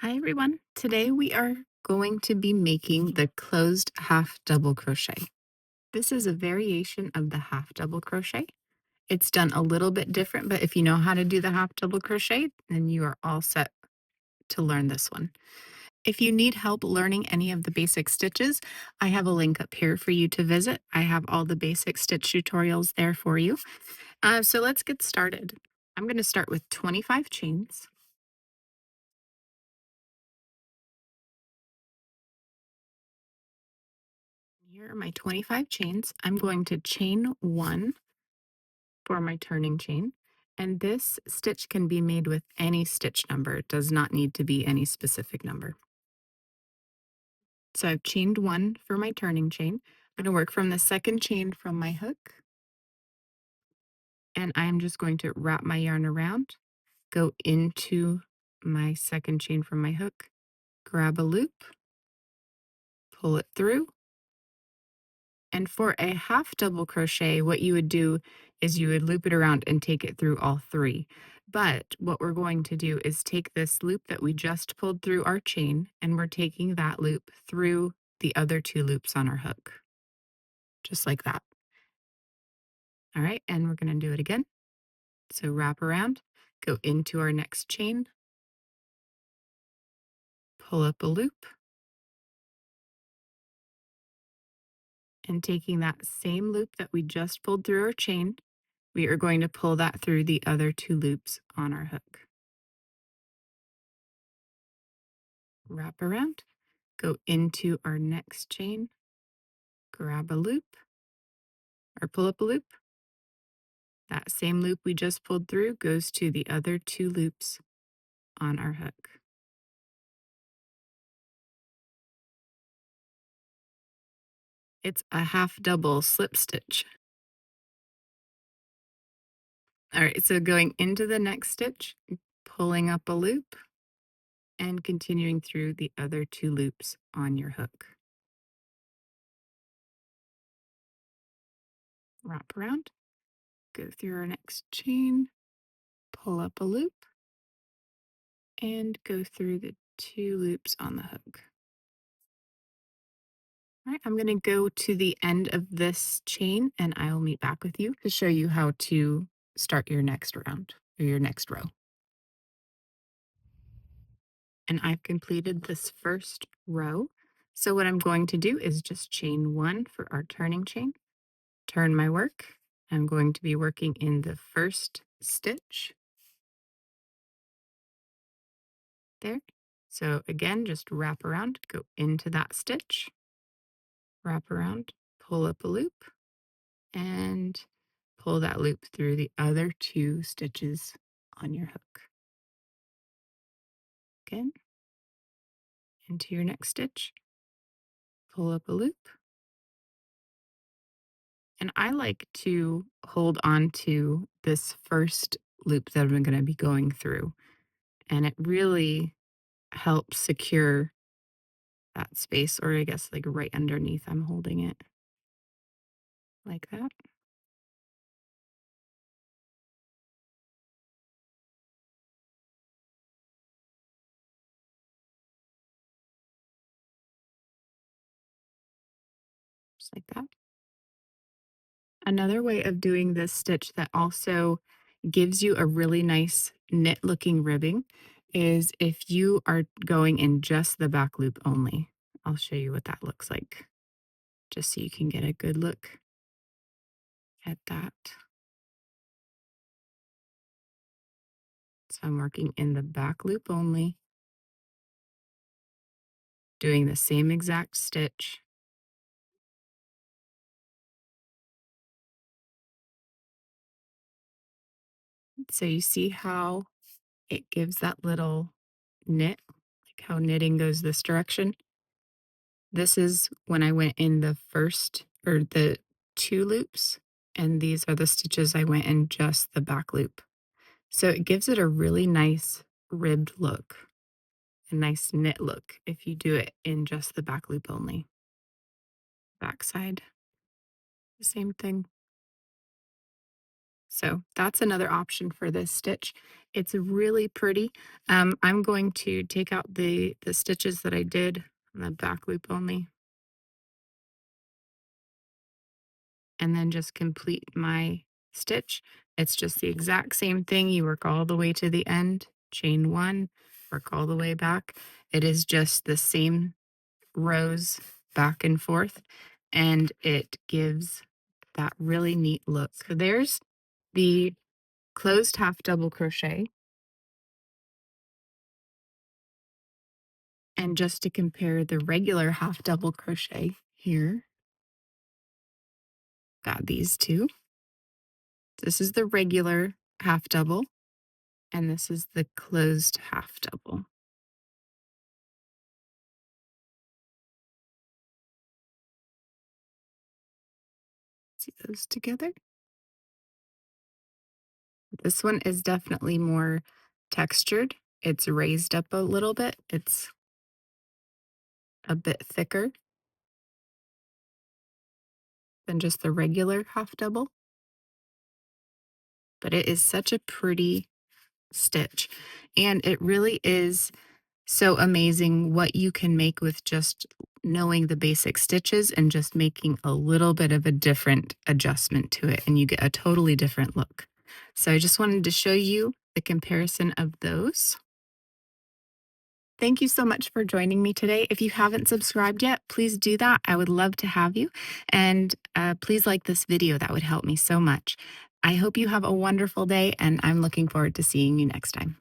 Hi everyone. Today we are going to be making the closed half double crochet. This is a variation of the half double crochet. It's done a little bit different, but if you know how to do the half double crochet, then you are all set to learn this one. If you need help learning any of the basic stitches, I have a link up here for you to visit. I have all the basic stitch tutorials there for you. So let's get started. I'm going to start with 25 chains. Here are my 25 chains. I'm going to chain one for my turning chain. And this stitch can be made with any stitch number. It does not need to be any specific number. So I've chained one for my turning chain. I'm going to work from the second chain from my hook. And I'm just going to wrap my yarn around, go into my second chain from my hook, grab a loop, pull it through. And for a half double crochet, what you would do is you would loop it around and take it through all three. But what we're going to do is take this loop that we just pulled through our chain, and we're taking that loop through the other two loops on our hook, just like that. All right, and we're going to do it again. So wrap around, go into our next chain, pull up a loop, and taking that same loop that we just pulled through our chain, we are going to pull that through the other two loops on our hook. Wrap around, go into our next chain, grab a loop or pull up a loop. That same loop we just pulled through goes to the other two loops on our hook. It's a half double slip stitch. All right, so going into the next stitch, pulling up a loop and continuing through the other two loops on your hook. Wrap around, go through our next chain, pull up a loop, and go through the two loops on the hook. All right, I'm going to go to the end of this chain and I will meet back with you to show you how to start your next round or your next row. And I've completed this first row. So what I'm going to do is just chain one for our turning chain, turn my work. I'm going to be working in the first stitch there. So again, just wrap around, go into that stitch, wrap around, pull up a loop, and pull that loop through the other two stitches on your hook. Again, into your next stitch, pull up a loop. And I like to hold on to this first loop that I'm going to be going through. And it really helps secure that space, or I guess like right underneath, I'm holding it like that. Just like that. Another way of doing this stitch that also gives you a really nice knit looking ribbing is if you are going in just the back loop only. I'll show you what that looks like just so you can get a good look at that. So I'm working in the back loop only, doing the same exact stitch. So you see how it gives that little knit, like how knitting goes this direction. This is when I went in the first or the two loops, and these are the stitches I went in just the back loop. So it gives it a really nice ribbed look, a nice knit look if you do it in just the back loop only. Back side, the same thing. So that's another option for this stitch. It's really pretty. I'm going to take out the stitches that I did on the back loop only, and then just complete my stitch. It's just the exact same thing. You work all the way to the end, chain one, work all the way back. It is just the same rows back and forth, and it gives that really neat look. So there's the closed half double crochet. And just to compare the regular half double crochet here, got these two. This is the regular half double, and this is the closed half double. See those together? This one is definitely more textured. It's raised up a little bit. It's a bit thicker than just the regular half double, but it is such a pretty stitch. And it really is so amazing what you can make with just knowing the basic stitches and just making a little bit of a different adjustment to it, and you get a totally different look. So I just wanted to show you the comparison of those. Thank you so much for joining me today. If you haven't subscribed yet, please do that. I would love to have you. And please like this video. That would help me so much. I hope you have a wonderful day, and I'm looking forward to seeing you next time.